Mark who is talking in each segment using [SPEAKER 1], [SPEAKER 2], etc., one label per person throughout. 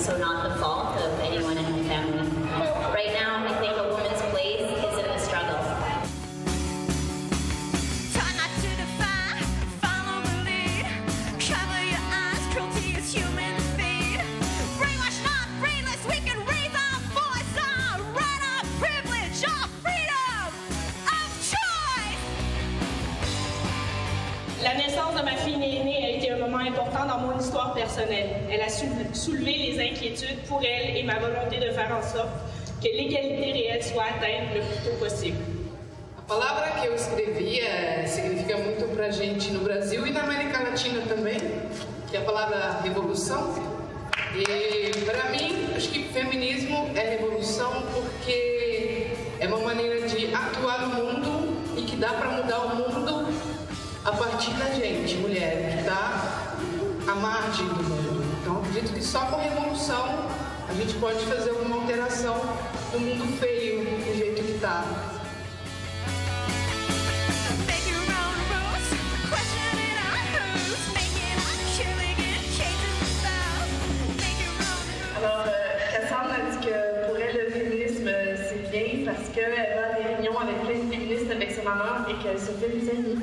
[SPEAKER 1] so not the fault of anyone in my family. Right now, I think a woman's place is in the struggle.
[SPEAKER 2] La naissance de ma fille aînée a été un moment important dans mon histoire personnelle. Elle a soulevé les inquiétudes pour elle et ma volonté de faire en sorte que l'égalité réelle soit atteinte le plus tôt possible.
[SPEAKER 3] A palavra que eu escrevi significa muito pra gente no Brasil e na América Latina também, que é a palavra revolução. E para mim, acho que feminismo é revolução porque é uma maneira de atuar no mundo e que dá para mudar o mundo a partir da gente, mulher, que está à margem do mundo. Então, acredito que só com revolução a gente pode fazer alguma alteração no mundo feio, do jeito que está.
[SPEAKER 2] Alors, Cassandre a dit que pour elle, le féminisme, c'est bien parce qu'elle a des réunions avec plein de féministes avec son maman et qu'elle se fait des amis.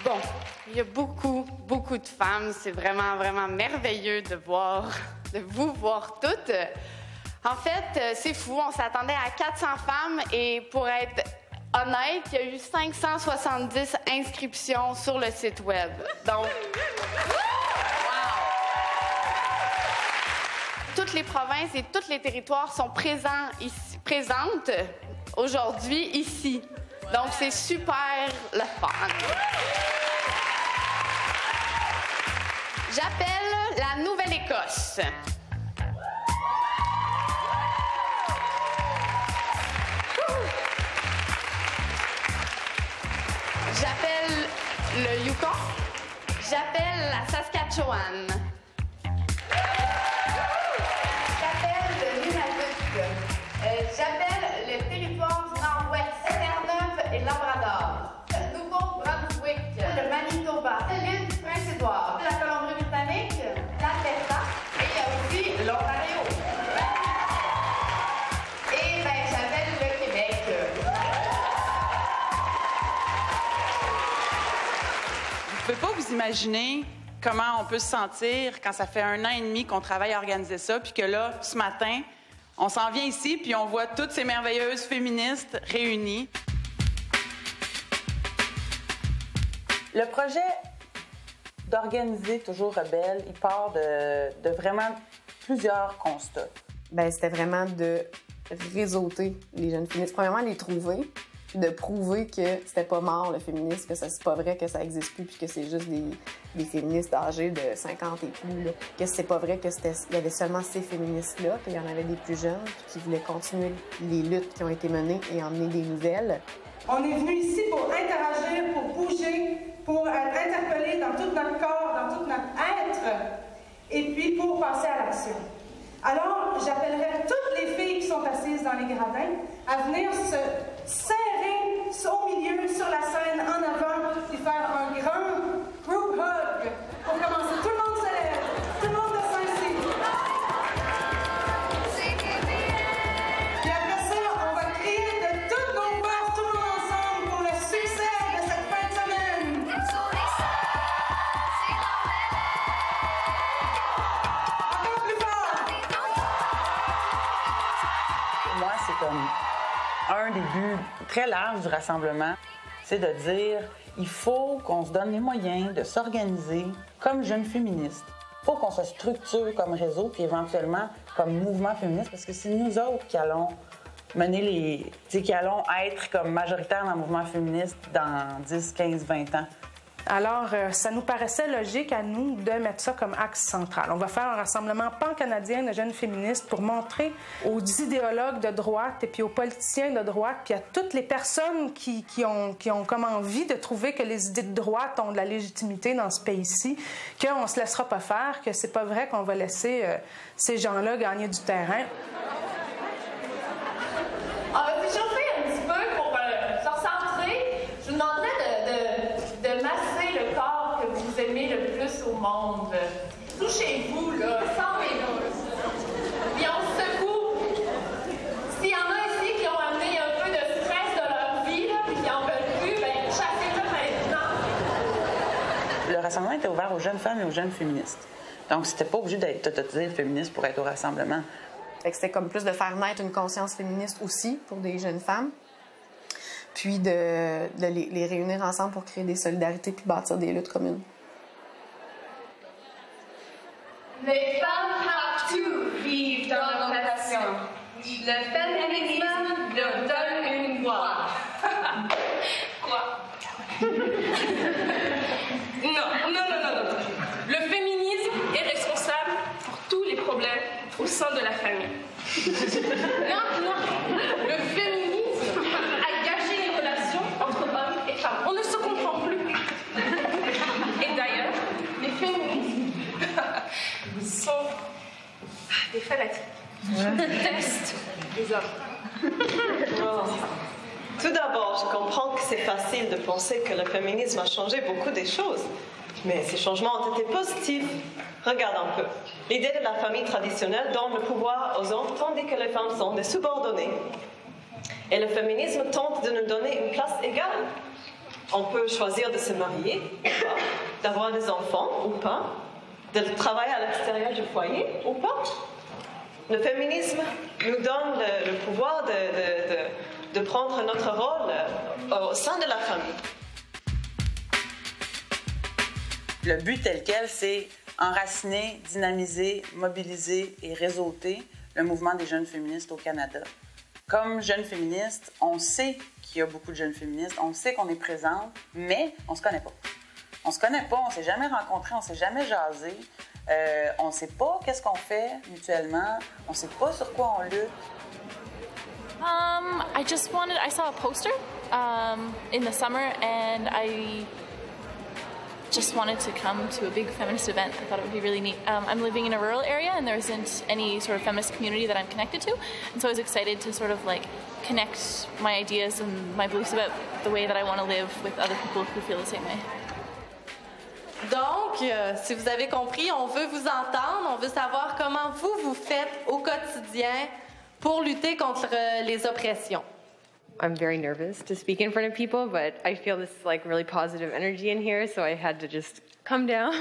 [SPEAKER 4] Bon, il y a beaucoup de femmes. C'est vraiment merveilleux de vous voir toutes. En fait, c'est fou. On s'attendait à 400 femmes et pour être honnête, il y a eu 570 inscriptions sur le site web. Donc, toutes les provinces et tous les territoires sont présentes aujourd'hui ici. Donc, c'est super le fun. J'appelle la Nouvelle-Écosse. J'appelle le Yukon. J'appelle la Saskatchewan. J'appelle le Nunavut. J'appelle le territoire du Nord-Ouest, Terre-Neuve et Labrador. Le Nouveau-Brunswick, le Manitoba, l'île du Prince-Édouard, la Colombie-Britannique, l'Alberta et il y a aussi l'Ontario. Et bien, j'appelle le Québec.
[SPEAKER 5] Vous pouvez pas vous imaginer comment on peut se sentir quand ça fait 1 an et demi qu'on travaille à organiser ça, puis que là, ce matin, on s'en vient ici, puis on voit toutes ces merveilleuses féministes réunies. Le projet d'organiser Toujours Rebelle, il part de vraiment plusieurs constats.
[SPEAKER 6] Bien, c'était vraiment de réseauter les jeunes féministes. Premièrement, les trouver, puis de prouver que c'était pas mort, le féminisme, que c'est pas vrai que ça existe plus, puis que c'est juste des féministes âgés de 50 et plus, là. Que c'est pas vrai qu'il y avait seulement ces féministes-là, qu'il y en avait des plus jeunes, puis qui voulaient continuer les luttes qui ont été menées et emmener des nouvelles.
[SPEAKER 2] On est venu ici pour interagir, pour bouger, pour être interpellés dans tout notre corps, dans tout notre être, et puis pour passer à l'action. Alors, j'appellerai toutes les filles qui sont assises dans les gradins à venir se serrer au milieu, sur la scène, en avant, et faire un grand group hug pour commencer. Tout le monde se lève, tout le monde descend ici. Et après ça, on va crier de toutes nos forces, tout le monde ensemble, pour le succès de cette fin de semaine. Encore plus fort.
[SPEAKER 5] Pour moi, c'est comme un des buts très larges du rassemblement, c'est de dire il faut qu'on se donne les moyens de s'organiser comme jeunes féministes. Il faut qu'on se structure comme réseau, puis éventuellement comme mouvement féministe, parce que c'est nous autres qui allons mener qui allons être comme majoritaires dans le mouvement féministe dans 10, 15, 20 ans.
[SPEAKER 2] Alors, ça nous paraissait logique à nous de mettre ça comme axe central. On va faire un rassemblement pan-canadien de jeunes féministes pour montrer aux idéologues de droite et puis aux politiciens de droite, puis à toutes les personnes qui ont comme envie de trouver que les idées de droite ont de la légitimité dans ce pays-ci, qu'on ne se laissera pas faire, que c'est pas vrai qu'on va laisser ces gens-là gagner du terrain.
[SPEAKER 7] On va s'échauffer un petit peu pour se recentrer. Je vous demanderais de masser le corps que vous aimez le plus au monde. Touchez-vous, là, sans ménage. Puis on se secoue. S'il y en a ici qui ont amené un peu de stress de leur vie, là, puis qui en veulent plus, bien, chassez-le maintenant.
[SPEAKER 5] Le rassemblement était ouvert aux jeunes femmes et aux jeunes féministes. Donc, c'était pas obligé d'être totalement féministe pour être au rassemblement.
[SPEAKER 6] Fait que c'était comme plus de faire naître une conscience féministe aussi pour des jeunes femmes, puis de les réunir ensemble pour créer des solidarités puis bâtir des luttes communes.
[SPEAKER 7] Les femmes have to vivre dans l'oppression. Le féminisme leur donne une voix. Quoi?
[SPEAKER 8] Non. Le féminisme est responsable pour tous les problèmes au sein de la famille. Non. Le féminisme a gâché les relations entre hommes et femmes. On ne se comprend plus. Et d'ailleurs, les féministes sont des fanatiques. Ils détestent les hommes.
[SPEAKER 9] Tout d'abord, je comprends que c'est facile de penser que le féminisme a changé beaucoup des choses. Mais ces changements ont été positifs. Regarde un peu. L'idée de la famille traditionnelle donne le pouvoir aux hommes tandis que les femmes sont des subordonnées. Et le féminisme tente de nous donner une place égale. On peut choisir de se marier ou pas, d'avoir des enfants ou pas, de travailler à l'extérieur du foyer ou pas. Le féminisme nous donne le pouvoir de prendre notre rôle au sein de la famille.
[SPEAKER 5] Le but tel quel, c'est enraciner, dynamiser, mobiliser et réseauter le mouvement des jeunes féministes au Canada. Comme jeunes féministes, on sait qu'il y a beaucoup de jeunes féministes, on sait qu'on est présente, mais on se connaît pas. On se connaît pas, on s'est jamais rencontrés, on s'est jamais jasé, on sait pas qu'est-ce qu'on fait mutuellement, on sait pas sur quoi on lutte.
[SPEAKER 10] I saw a poster in the summer and I just wanted to come to a big feminist event. I thought it would be really neat. I'm living in a rural area and there isn't any sort of feminist community that I'm connected to. And so I was excited to sort of like connect my ideas and my beliefs about the way that I want to live with other people who feel the same way.
[SPEAKER 4] Donc, si vous avez compris, on veut vous entendre, on veut savoir comment vous faites au quotidien pour lutter contre les oppressions.
[SPEAKER 11] I'm very nervous to speak in front of people, but I feel this like really positive energy in here, so I had to just come down.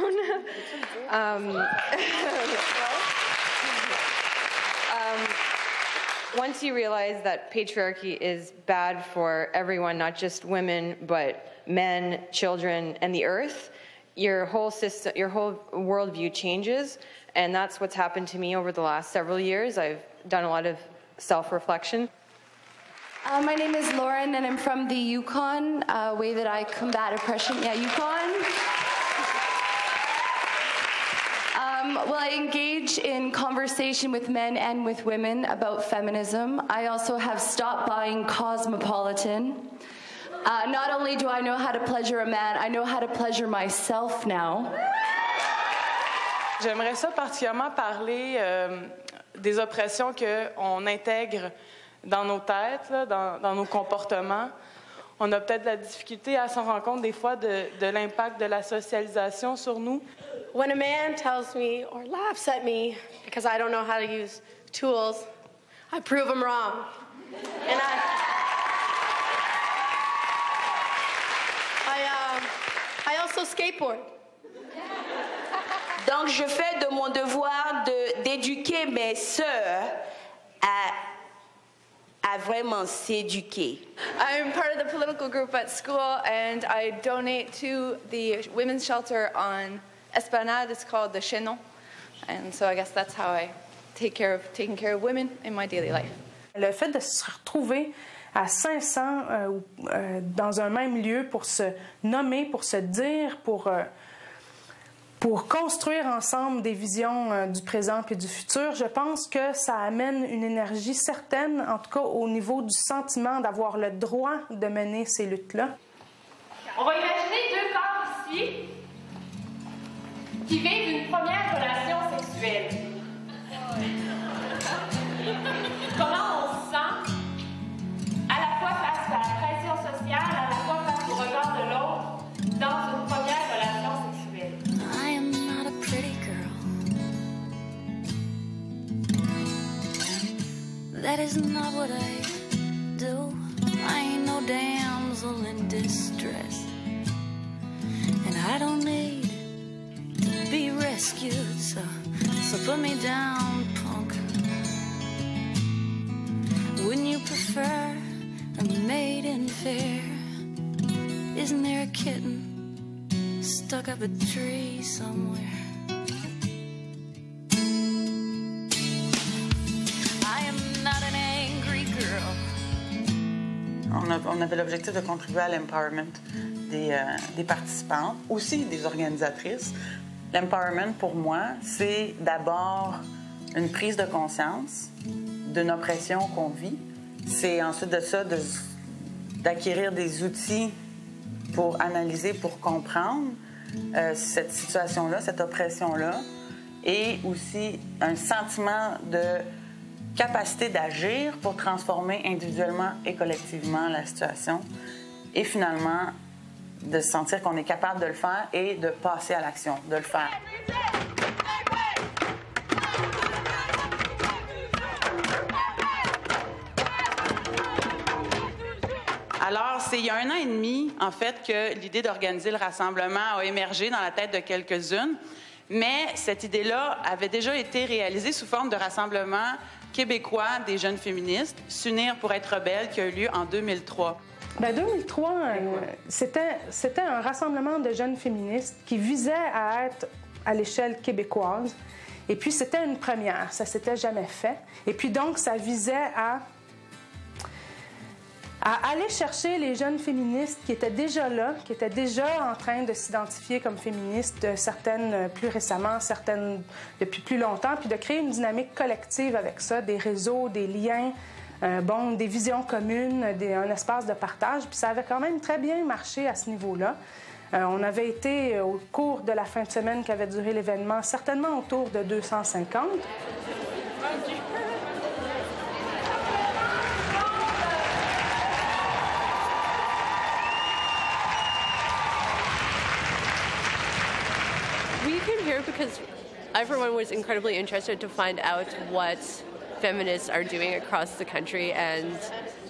[SPEAKER 11] Once you realize that patriarchy is bad for everyone, not just women, but men, children, and the earth, your whole system, your whole worldview changes, and that's what's happened to me over the last several years. I've done a lot of self-reflection.
[SPEAKER 12] My name is Lauren, and I'm from the Yukon, way that I combat oppression. Yeah, Yukon. Well, I engage in conversation with men and with women about feminism. I also have stopped buying Cosmopolitan. Not only do I know how to pleasure a man, I know how to pleasure myself now.
[SPEAKER 13] J'aimerais ça particulièrement parler des oppressions qu'on intègre dans nos têtes, là, dans nos comportements. On a peut-être de la difficulté à s'en rendre compte des fois de l'impact de la socialisation sur nous.
[SPEAKER 14] When a man tells me or laughs at me because I don't know how to use tools, I prove him wrong. And I also skateboard.
[SPEAKER 15] Donc, je fais de mon devoir d'éduquer mes sœurs à vraiment s'éduquer.
[SPEAKER 16] I'm part of the political group at school, and I donate to the women's shelter on Esplanade. It's called the Chenon, and so I guess that's how I taking care of women in my daily life.
[SPEAKER 2] Le fait de se retrouver
[SPEAKER 17] à 500 dans un même lieu pour se nommer, pour se dire, pour construire ensemble des visions du présent et du futur, je pense que ça amène une énergie certaine, en tout cas au niveau du sentiment d'avoir le droit de mener ces luttes-là.
[SPEAKER 7] On va imaginer deux corps ici qui vivent une première relation sexuelle. Comment on se sent à la fois face à la pression sociale, à la fois face au regard de l'autre dans une première relation sexuelle?
[SPEAKER 18] I am not a pretty girl. That is not what I do. I ain't no damsel in distress. And I don't need to be rescued, so put me down, punk. Wouldn't you prefer a maiden fair? Isn't there a kitten stuck up a tree somewhere? I am not an angry girl.
[SPEAKER 5] On avait l'objectif de contribuer à l'empowerment des participantes, aussi des organisatrices. L'empowerment, pour moi, c'est d'abord une prise de conscience d'une oppression qu'on vit. C'est ensuite de ça d'acquérir des outils pour analyser, pour comprendre cette situation-là, cette oppression-là, et aussi un sentiment de capacité d'agir pour transformer individuellement et collectivement la situation, et finalement de se sentir qu'on est capable de le faire et de passer à l'action, de le faire. Alors, c'est il y a 1 an et demi, en fait, que l'idée d'organiser le rassemblement a émergé dans la tête de quelques-unes, mais cette idée-là avait déjà été réalisée sous forme de rassemblement québécois des jeunes féministes, S'unir pour être rebelles, qui a eu lieu en 2003.
[SPEAKER 17] Bien, 2003, c'était un rassemblement de jeunes féministes qui visait à être à l'échelle québécoise. Et puis, c'était une première. Ça ne s'était jamais fait. Et puis, donc, ça visait à aller chercher les jeunes féministes qui étaient déjà là, qui étaient déjà en train de s'identifier comme féministes, certaines plus récemment, certaines depuis plus longtemps, puis de créer une dynamique collective avec ça, des réseaux, des liens, des visions communes, un espace de partage. Puis ça avait quand même très bien marché à ce niveau-là. On avait été, au cours de la fin de semaine qu'avait duré l'événement, certainement autour de 250.
[SPEAKER 19] We came here because everyone was incredibly interested to find out what feminists are doing across the country and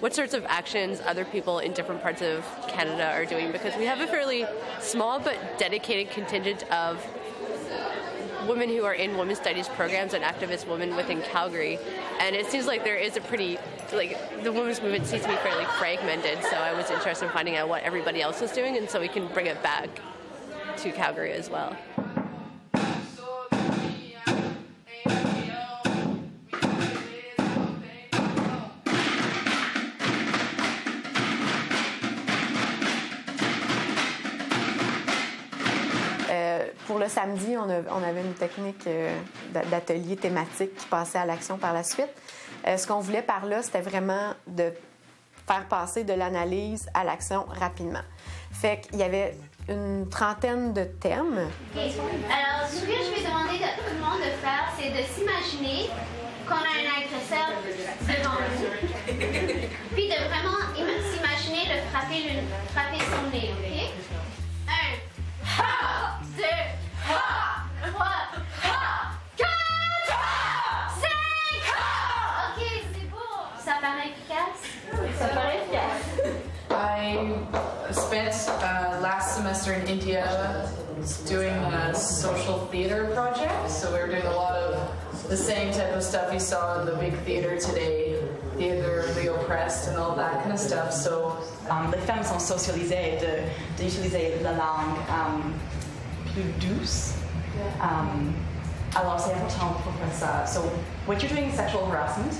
[SPEAKER 19] what sorts of actions other people in different parts of Canada are doing, because we have a fairly small but dedicated contingent of women who are in women's studies programs and activist women within Calgary, and it seems like there is a pretty, the women's movement seems to be fairly fragmented, so I was interested in finding out what everybody else is doing and so we can bring it back to Calgary as well.
[SPEAKER 6] Pour le samedi, on avait une technique d'atelier thématique qui passait à l'action par la suite. Ce qu'on voulait par là, c'était vraiment de faire passer de l'analyse à l'action rapidement. Fait qu'il y avait une trentaine de thèmes.
[SPEAKER 1] Alors, ce que je vais demander à tout le monde de faire, c'est de s'imaginer qu'on a un agresseur devant nous, puis de vraiment s'imaginer de frapper son nez, OK? 1, ha! 2, ha! 3, ha! 4, 5, ha! OK, c'est beau. Ça paraît efficace? Ça paraît efficace.
[SPEAKER 20] I spent last semester in India doing a social theater project. So we were doing a lot of the same type of stuff you saw in the big theater today, theater of the oppressed and all that kind of stuff. So
[SPEAKER 21] les femmes sont socialisées d'utiliser la langue plus douce. Alors c'est important pour faire ça. So when you're doing sexual harassment,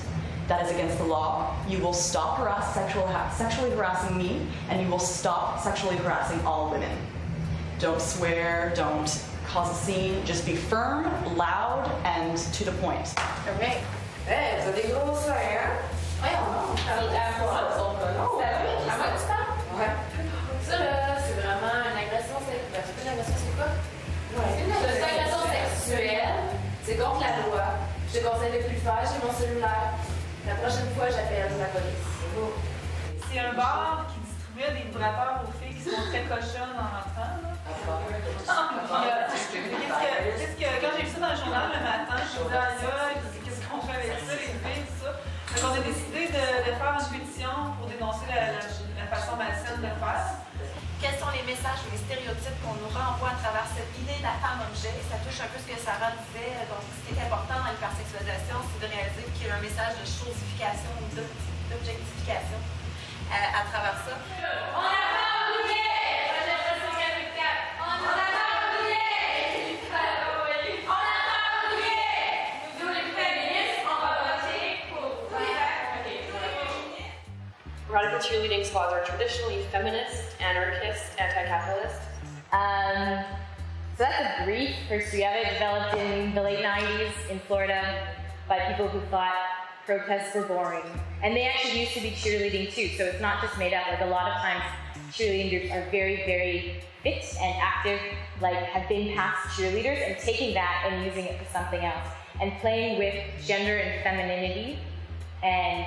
[SPEAKER 21] that is against the law. You will stop sexually harassing me, and you will stop sexually harassing all women. Don't swear, don't cause a scene, just be firm, loud, and to the point.
[SPEAKER 20] Okay. Hey, vous avez des gros seins, hein? Ouais, on va. Ouais. Ça, là, c'est vraiment une agression sexuelle. Une agression, c'est quoi? Ouais. C'est une agression sexuelle. C'est contre la loi. Je te conseille de plus le faire. J'ai mon cellulaire. La prochaine fois, j'appelle la police. C'est beau.
[SPEAKER 3] C'est un bar qui distribuait des vibrateurs aux filles qui sont très cochonnes en rentrant. Quand j'ai vu ça dans le journal le matin, je me disais, qu'est-ce qu'on fait avec ça, les filles, tout ça? Donc, on a décidé de faire une pétition pour dénoncer la façon malsaine de le faire.
[SPEAKER 22] Quels sont les messages ou les stéréotypes qu'on nous renvoie à travers cette idée de la femme-objet? Ça touche un peu ce que Sarah disait. Donc, ce qui est important dans l'hypersexualisation, c'est de réaliser qu'il y a un message de chosification ou d'objectification à travers ça. On a pas oublié!
[SPEAKER 23] Radical cheerleading squads are traditionally feminist, anarchist, anti-capitalist.
[SPEAKER 24] So that's a brief history of it, developed in the late 90s in Florida by people who thought protests were boring. And they actually used to be cheerleading too, so it's not just made up. Like a lot of times, cheerleading groups are very, very fit and active, like have been past cheerleaders and taking that and using it for something else. And playing with gender and femininity and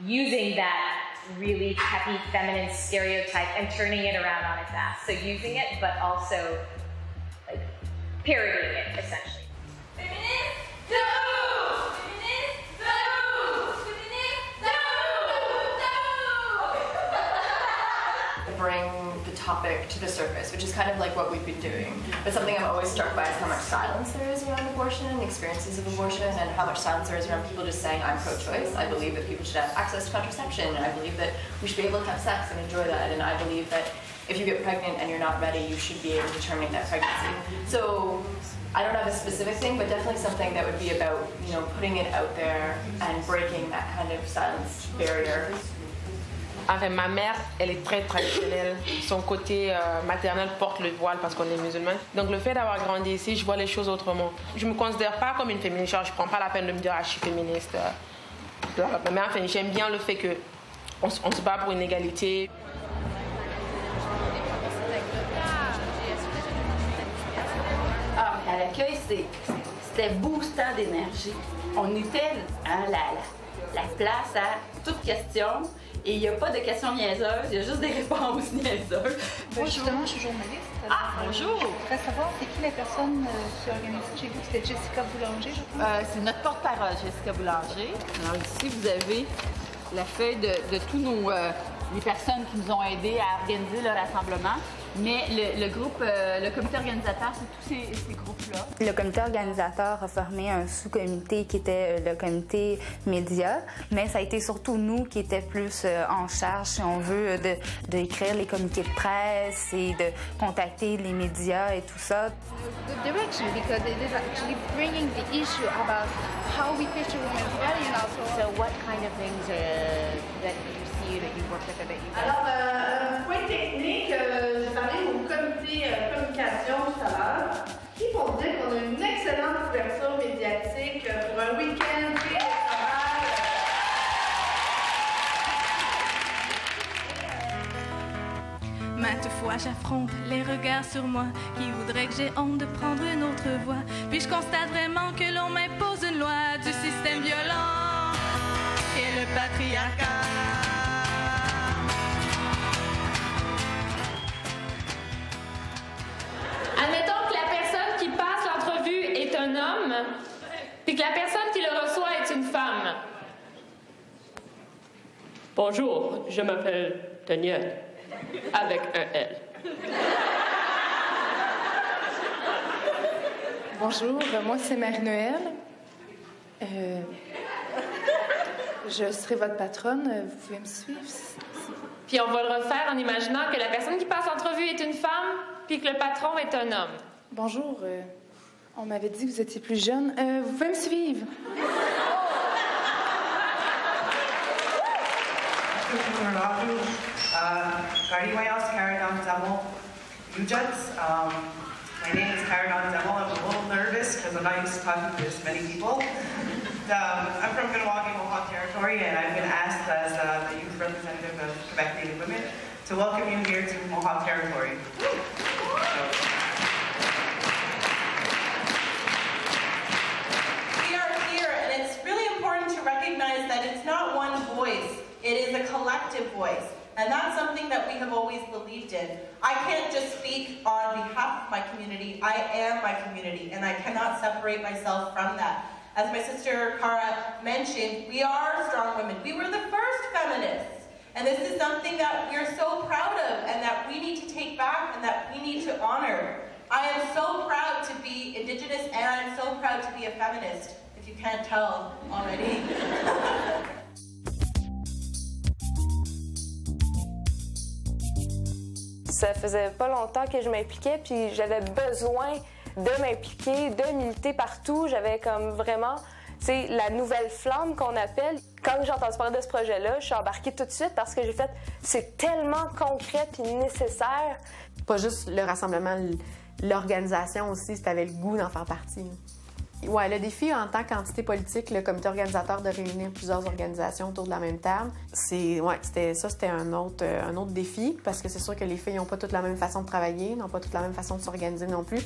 [SPEAKER 24] using that really happy feminine stereotype and turning it around on its ass. So using it, but also like parodying it, essentially.
[SPEAKER 21] Bring the topic to the surface, which is kind of like what we've been doing. But something I'm always struck by is how much silence there is around abortion and experiences of abortion, and how much silence there is around people just saying, I'm pro-choice. I believe that people should have access to contraception, and I believe that we should be able to have sex and enjoy that, and I believe that if you get pregnant and you're not ready, you should be able to terminate that pregnancy. So I don't have a specific thing, but definitely something that would be about, you know, putting it out there and breaking that kind of silence barrier.
[SPEAKER 25] Enfin, ma mère, elle est très traditionnelle. Son côté maternel porte le voile parce qu'on est musulmans. Donc le fait d'avoir grandi ici, je vois les choses autrement. Je me considère pas comme une féministe. Je prends pas la peine de me dire je suis féministe. Mais enfin, j'aime bien le fait que on se bat pour une égalité.
[SPEAKER 26] Ah, à l'accueil, c'était boostant d'énergie. On était la place à toute question. Et il n'y a pas de questions niaiseuses, il y a juste des réponses niaiseuses.
[SPEAKER 27] Moi, justement, je suis journaliste.
[SPEAKER 26] Ah, bonjour!
[SPEAKER 27] Je voudrais savoir, c'est qui la personne qui organise ça? J'ai vu que c'était Jessica Boulanger, je crois.
[SPEAKER 26] C'est notre porte-parole, Jessica Boulanger. Alors ici, vous avez la feuille de tous les personnes qui nous ont aidés à organiser le rassemblement. Mais le groupe, le comité organisateur, c'est tous ces groupes-là.
[SPEAKER 28] Le comité organisateur a formé un sous-comité qui était le comité média, mais ça a été surtout nous qui étions plus en charge, si on veut, d'écrire les communiqués de presse et de contacter les médias et tout ça.
[SPEAKER 14] Good direction, because it is actually bringing the issue about how we picture women's body and also.
[SPEAKER 19] So what kind of things that you see that you work with or that you...
[SPEAKER 2] Alors, point technique, j'ai parlé au comité communication tout à l'heure, qui vont dire qu'on a une excellente couverture médiatique pour un week-end télétravail.
[SPEAKER 29] Maintes fois j'affronte les regards sur moi qui voudraient que j'ai honte de prendre une autre voie. Puis je constate vraiment que l'on m'impose une loi du système violent et le patriarcat.
[SPEAKER 8] Admettons que la personne qui passe l'entrevue est un homme, puis que la personne qui le reçoit est une femme. Bonjour, je m'appelle Daniel, avec un L.
[SPEAKER 30] Bonjour, moi c'est Marie-Noël. Je serai votre patronne, vous pouvez me suivre.
[SPEAKER 8] Puis on va le refaire en imaginant que la personne qui passe l'entrevue est une femme, puis que le patron est un homme.
[SPEAKER 30] Bonjour, on m'avait dit que vous étiez plus jeune. Vous pouvez me suivre.
[SPEAKER 4] Raju, Kariwayas Karagon Demo, Ujats. My name is Karagon Demo. I'm a little nervous because I'm not used to talking to this many people. I'm from Kahnawake Mohawk Territory, and I've been asked as the youth representative of Quebec Native Women to welcome you here to Mohawk Territory.
[SPEAKER 7] Recognize that it's not one voice, it is a collective voice. And that's something that we have always believed in. I can't just speak on behalf of my community, I am my community, and I cannot separate myself from that. As my sister Cara mentioned, we are strong women. We were the first feminists. And this is something that we are so proud of and that we need to take back and that we need to honor. I am so proud to be Indigenous and I am so proud to be a feminist. You can't tell already.
[SPEAKER 9] Ça faisait pas longtemps que je m'impliquais, puis j'avais besoin de m'impliquer, de militer partout. J'avais comme vraiment, tu sais, la nouvelle flamme qu'on appelle. Quand j'ai entendu parler de ce projet-là, je suis embarquée tout de suite parce que j'ai fait, c'est tellement concret puis nécessaire.
[SPEAKER 6] Pas juste le rassemblement, l'organisation aussi, si t'avais le goût d'en faire partie. Ouais, le défi en tant qu'entité politique, le comité organisateur de réunir plusieurs organisations autour de la même table, c'était un autre défi parce que c'est sûr que les filles n'ont pas toutes la même façon de travailler, n'ont pas toutes la même façon de s'organiser non plus.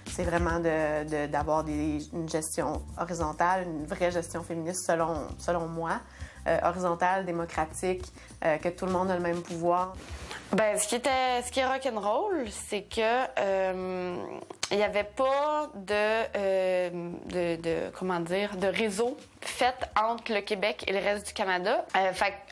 [SPEAKER 6] C'est vraiment d'avoir une gestion horizontale, une vraie gestion féministe selon moi, horizontale, démocratique, que tout le monde a le même pouvoir.
[SPEAKER 10] Ben, ce qui est rock'n'roll, c'est que il n'y avait pas de réseau fait entre le Québec et le reste du Canada.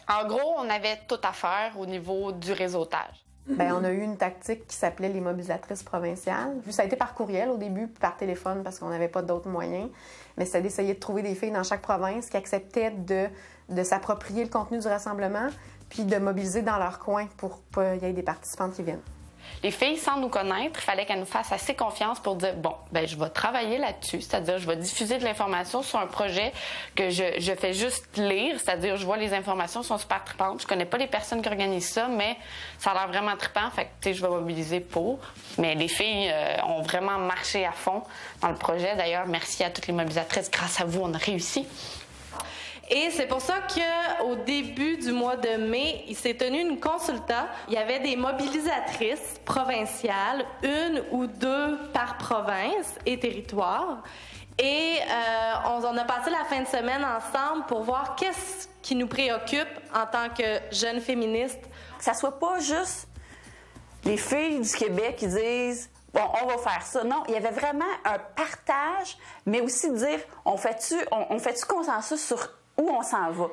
[SPEAKER 10] En gros, on avait tout à faire au niveau du réseautage.
[SPEAKER 6] Bien, on a eu une tactique qui s'appelait les mobilisatrices provinciales. Ça a été par courriel au début, puis par téléphone parce qu'on n'avait pas d'autres moyens. Mais c'était d'essayer de trouver des filles dans chaque province qui acceptaient de s'approprier le contenu du rassemblement puis de mobiliser dans leur coin pour qu'il y ait des participantes qui viennent.
[SPEAKER 10] Les filles, sans nous connaître, il fallait qu'elles nous fassent assez confiance pour dire, bon, ben je vais travailler là-dessus, c'est-à-dire je vais diffuser de l'information sur un projet que je fais juste lire, c'est-à-dire je vois les informations sont super trippantes, je connais pas les personnes qui organisent ça, mais ça a l'air vraiment trippant, fait que tu sais, je vais mobiliser pour. Mais les filles ont vraiment marché à fond dans le projet. D'ailleurs, merci à toutes les mobilisatrices, grâce à vous, on a réussi.
[SPEAKER 11] Et c'est pour ça qu'au début du mois de mai, il s'est tenu une consulta. Il y avait des mobilisatrices provinciales, une ou deux par province et territoire. Et on a passé la fin de semaine ensemble pour voir qu'est-ce qui nous préoccupe en tant que jeunes féministes.
[SPEAKER 12] Que ça soit pas juste les filles du Québec qui disent « bon, on va faire ça ». Non, il y avait vraiment un partage, mais aussi de dire « on fait-tu consensus sur où on s'en va ».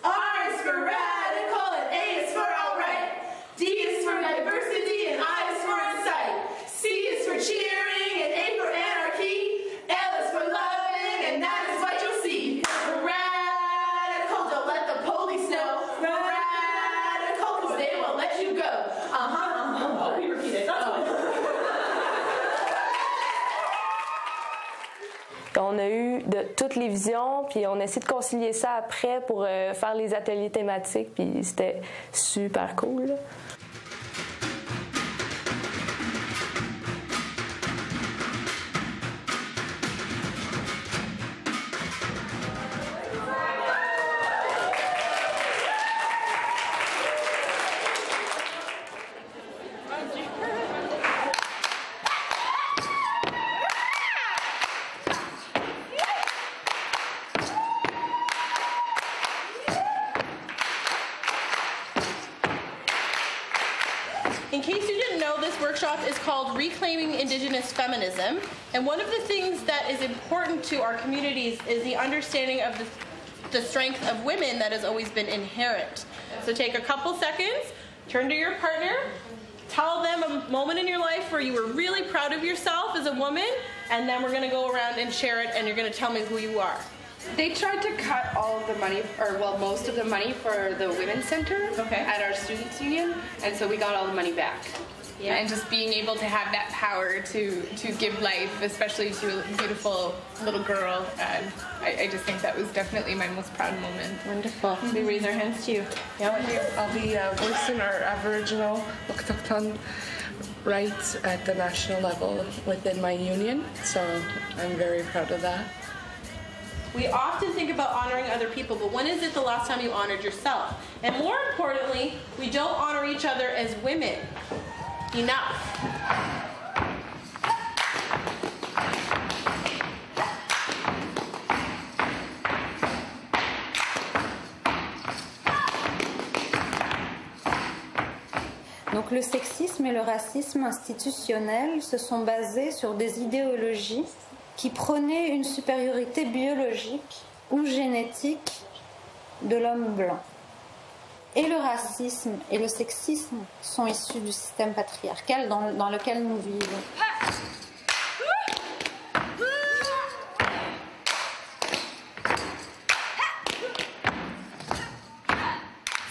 [SPEAKER 7] R is for radical and A is for outright. D is for diversity and I is for insight. C is for cheering and A for anarchy. L is for loving and that is what you'll see. Radical, don't let the police know. Radical, cause they won't let you go. Oh, we repeat it.
[SPEAKER 9] On a eu de toutes les visions, puis on a essayé de concilier ça après pour faire les ateliers thématiques, puis c'était super cool, là.
[SPEAKER 11] In case you didn't know, this workshop is called Reclaiming Indigenous Feminism. And one of the things that is important to our communities is the understanding of the strength of women that has always been inherent. So take a couple seconds, turn to your partner, tell them a moment in your life where you were really proud of yourself as a woman, and then we're going to go around and share it, and you're going to tell me who you are.
[SPEAKER 27] They tried to cut all of the money, or well, most of the money for the Women's Center at our Students' Union, and so we got all the money back.
[SPEAKER 1] and just being able to have that power to give life, especially to a beautiful little girl. I just think that was definitely my most proud moment.
[SPEAKER 11] Wonderful. We raise our hands to you.
[SPEAKER 1] Yeah,
[SPEAKER 3] I'll be voicing our Aboriginal Autochthon rights at the national level within my union, so I'm very proud of that.
[SPEAKER 11] We often think about honoring other people, but when is it the last time you honored yourself? And more importantly, we don't honor each other as women enough.
[SPEAKER 5] Donc le sexisme et le racisme institutionnel se sont basés sur des idéologies qui prônaient une supériorité biologique ou génétique de l'homme blanc. Et le racisme et le sexisme sont issus du système patriarcal dans lequel nous vivons.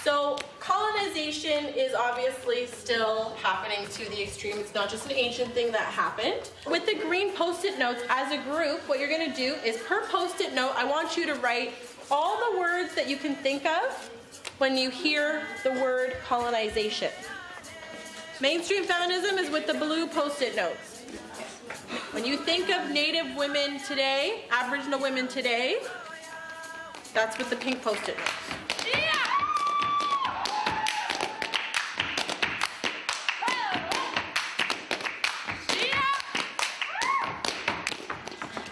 [SPEAKER 11] So colonization is obviously still happening to the extreme. It's not just an ancient thing that happened. With the green Post-it notes, as a group, what you're going to do is per Post-it note, I want you to write all the words that you can think of when you hear the word colonization. Mainstream feminism is with the blue Post-it notes. When you think of Native women today, Aboriginal women today, that's with the pink Post-it notes.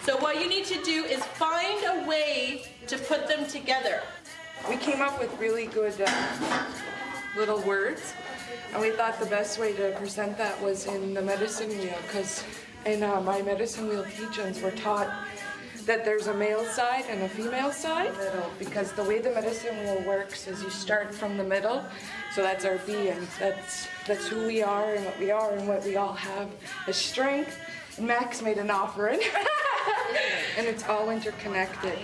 [SPEAKER 11] So what you need to do is find a way to put them together.
[SPEAKER 3] We came up with really good little words, and we thought the best way to present that was in the medicine wheel, because in my medicine wheel teach-ins we're taught that there's a male side and a female side, because the way the medicine wheel works is you start from the middle, so that's our being, that's who we are and what we all have as strength. And Max made an offering, and it's all interconnected.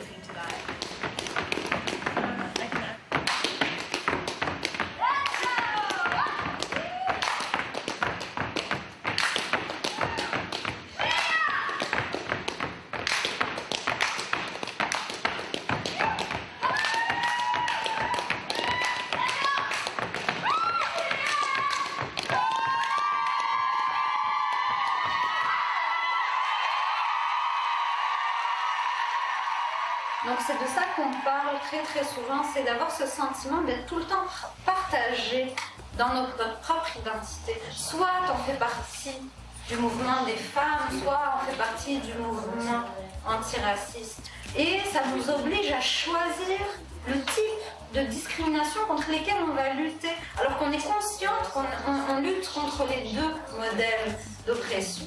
[SPEAKER 5] Donc c'est de ça qu'on parle très souvent, c'est d'avoir ce sentiment d'être tout le temps partagé dans notre propre identité. Soit on fait partie du mouvement des femmes, soit on fait partie du mouvement antiraciste. Et ça nous oblige à choisir le type de discrimination contre lesquelles on va lutter, alors qu'on est consciente qu'on lutte contre les deux modèles d'oppression.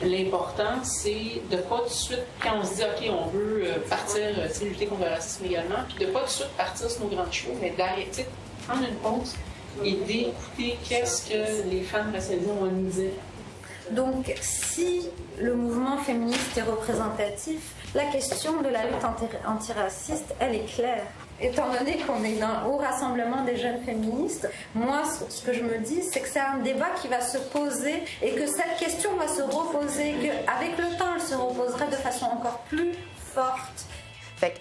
[SPEAKER 13] L'important, c'est de pas tout de suite, quand on se dit, OK, on veut partir, lutter contre le racisme également, puis de pas tout de suite partir sur nos grands chevaux, mais d'arrêter, prendre une pause et d'écouter qu'est-ce que les femmes racialisées ont à nous dire.
[SPEAKER 5] Donc, si le mouvement féministe est représentatif, la question de la lutte antiraciste, elle est claire. Étant donné qu'on est au rassemblement des jeunes féministes, moi, ce que je me dis, c'est que c'est un débat qui va se poser et que cette question va se reposer, qu'avec le temps, elle se reposerait de façon encore plus forte.
[SPEAKER 6] Fait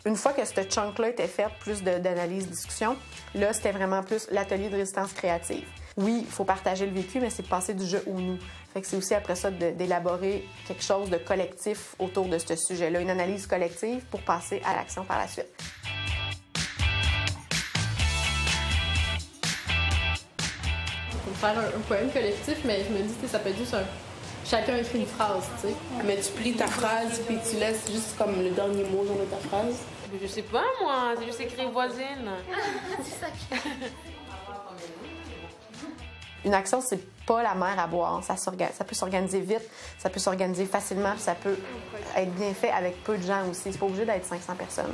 [SPEAKER 6] une fois que ce chunk-là était fait, plus d'analyse, discussion, là, c'était vraiment plus l'atelier de résistance créative. Oui, il faut partager le vécu, mais c'est de passer du jeu au nous. Fait que c'est aussi après ça d'élaborer quelque chose de collectif autour de ce sujet-là, une analyse collective pour passer à l'action par la suite.
[SPEAKER 11] Faire un poème collectif, mais je me dis que ça peut être juste chacun écrit une phrase, tu sais.
[SPEAKER 25] Mais tu plies ta phrase puis tu laisses juste comme le dernier mot dans ta phrase.
[SPEAKER 10] Je sais pas, moi, c'est juste écrit voisine.
[SPEAKER 5] C'est ça qui...
[SPEAKER 6] Une action, c'est pas la mer à boire. Ça peut s'organiser vite, ça peut s'organiser facilement, puis ça peut être bien fait avec peu de gens aussi. C'est pas obligé d'être 500 personnes.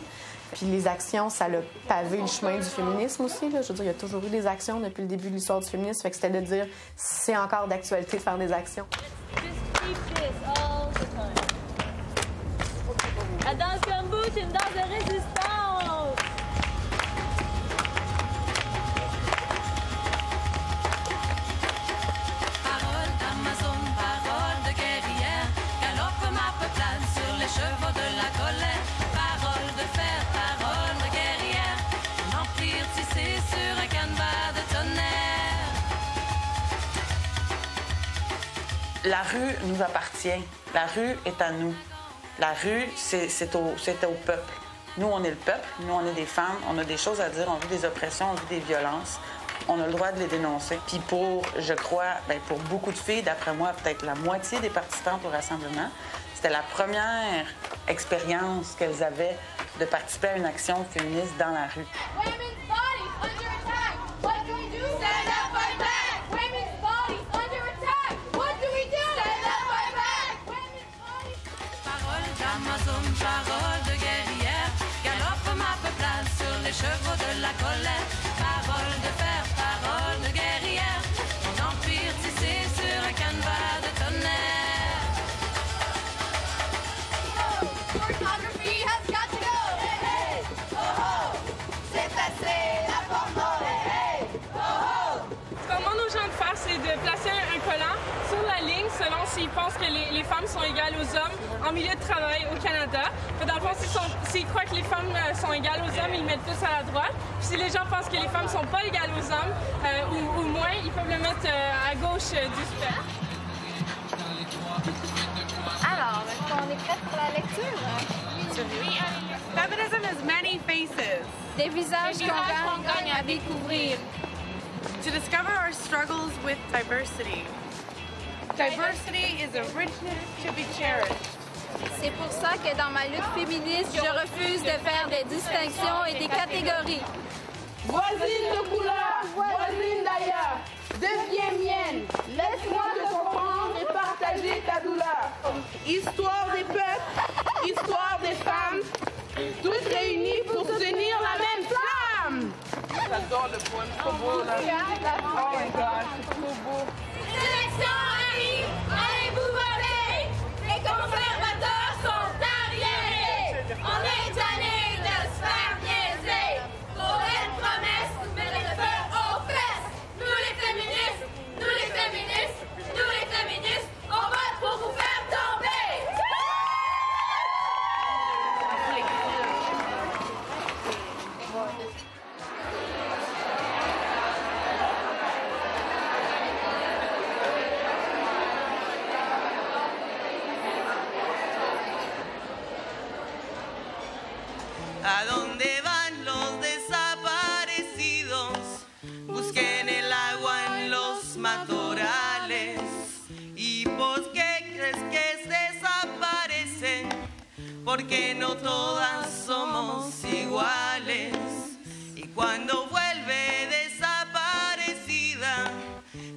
[SPEAKER 6] Puis les actions, ça a pavé le chemin du féminisme aussi. Là. Je veux dire, il y a toujours eu des actions depuis le début de l'histoire du féminisme. Fait que c'était de dire, c'est encore d'actualité de faire des actions.
[SPEAKER 15] La danse Gumbo, c'est une danse de résistance.
[SPEAKER 12] La rue nous appartient. La rue est à nous. La rue, c'est au peuple. Nous, on est le peuple. Nous, on est des femmes. On a des choses à dire. On vit des oppressions, on vit des violences. On a le droit de les dénoncer. Puis je crois, pour beaucoup de filles, d'après moi, peut-être la moitié des participantes au rassemblement, c'était la première expérience qu'elles avaient de participer à une action féministe dans la rue.
[SPEAKER 29] Parole de guerrière, galope ma peuplade sur les chevaux de la colère. Parole de fer, parole de guerrière, mon empire tissé sur un canevas de tonnerre. Pornography has got to go, hey hey, oh oh, c'est assez la porno, hey hey, oh oh.
[SPEAKER 8] Ce qu'on demande aux gens de faire, c'est de placer un collant sur la ligne selon s'ils pensent que les femmes sont égales aux hommes en milieu de travail au Canada. Dans le fond, s'ils croient que les femmes sont égales aux hommes, ils le mettent plus à la droite. Puis si les gens pensent que les femmes sont pas égales aux hommes, ou moins, ils peuvent le mettre à gauche du spectre.
[SPEAKER 29] Alors, est-ce qu'on est prête pour la lecture? Oui.
[SPEAKER 16] Feminism has many faces.
[SPEAKER 29] Des visages qu'on gagne à découvrir.
[SPEAKER 16] To discover our struggles with diversity. Diversity is a richness to be cherished.
[SPEAKER 29] C'est pour ça que dans ma lutte féministe, je refuse de faire des distinctions et des catégories.
[SPEAKER 16] Voisine de couleur, voisine d'ailleurs, deviens mienne. Laisse-moi te comprendre et partager ta douleur. Histoire des peuples, histoire des femmes, toutes réunies pour soutenir la même flamme. J'adore le poème, trop beau là. Oh my God, c'est trop beau.
[SPEAKER 29] L'élection arrive, allez-vous voter? Les conservateurs sont arriérés. On est tanné de se faire niaiser. Pour une promesse, mettre le feu aux fesses. Nous les féministes, nous les féministes, nous les féministes, on vote pour vous faire tomber.
[SPEAKER 17] ¿A dónde van los desaparecidos? Busquen el agua en los matorrales. ¿Y por qué crees que desaparecen? Porque no todas somos iguales. Y cuando vuelve desaparecida,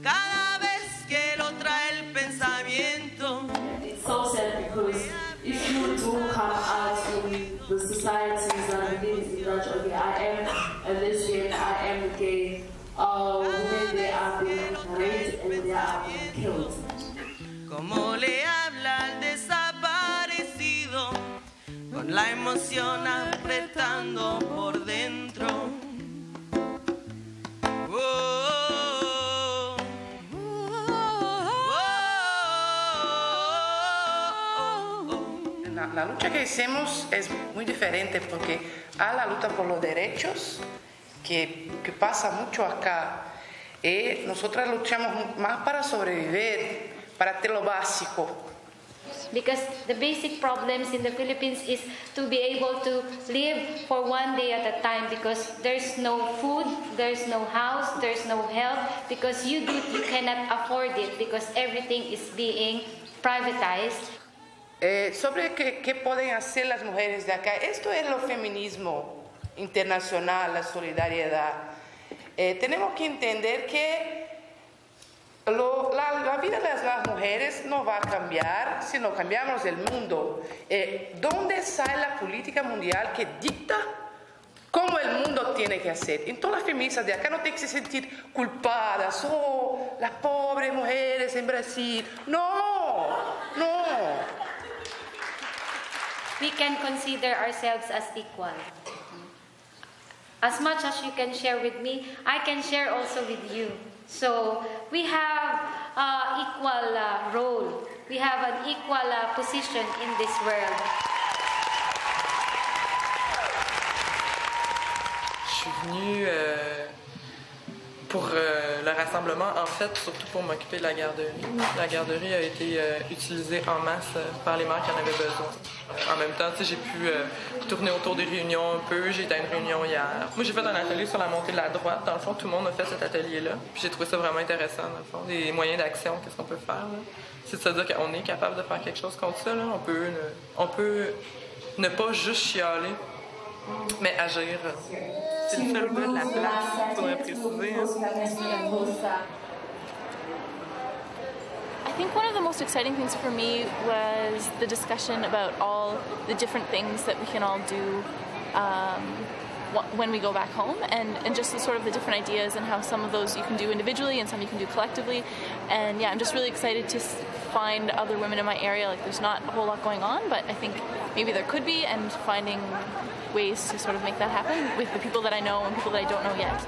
[SPEAKER 17] cada vez que lo trae el pensamiento.
[SPEAKER 18] It's so sad because if you do come out in the societies that live in that, okay, I am a lesbian, I am gay, women, they are being raped and they are being killed.
[SPEAKER 17] Como le habla al desaparecido, con la emoción apretando por dentro.
[SPEAKER 20] La lucha que hicimos es muy diferente porque hay la lucha por los derechos que pasa mucho acá y nosotras luchamos más para sobrevivir, para tener lo básico.
[SPEAKER 5] Because the basic problems in the Philippines is to be able to live for one day at a time, because there's no food, there's no house, there's no health, because you cannot afford it, because everything is being privatized.
[SPEAKER 20] Sobre qué pueden hacer las mujeres de acá, esto es lo feminismo internacional, la solidaridad. Tenemos que entender que la vida de las mujeres no va a cambiar si no cambiamos el mundo. ¿Dónde sale la política mundial que dicta cómo el mundo tiene que hacer? Entonces las feministas de acá no tienen que se sentir culpadas. Oh, las pobres mujeres en Brasil. No, no.
[SPEAKER 5] We can consider ourselves as equal. As much as you can share with me, I can share also with you. So we have equal role. We have an equal position in this world.
[SPEAKER 21] Je suis venue
[SPEAKER 2] pour le rassemblement, en fait, surtout pour m'occuper de la garderie. La garderie a été utilisée en masse par les mères qui en avaient besoin. En même temps, j'ai pu tourner autour des réunions un peu. J'ai été à une réunion hier. Moi, j'ai fait un atelier sur la montée de la droite. Dans le fond, tout le monde a fait cet atelier-là. Puis j'ai trouvé ça vraiment intéressant, dans le fond. Des moyens d'action, qu'est-ce qu'on peut faire, là. C'est de se dire qu'on est capable de faire quelque chose contre ça, là. On peut ne pas juste chialer, mais agir. C'est le seul gars de la place, pour préciser.
[SPEAKER 14] I think one of the most exciting things for me was the discussion about all the different things that we can all do when we go back home, and just the sort of the different ideas and how some of those you can do individually and some you can do collectively. And yeah, I'm just really excited to find other women in my area. Like, there's not a whole lot going on, but I think maybe there could be, and finding ways to sort of make that happen with the people that I know and people that I don't know yet.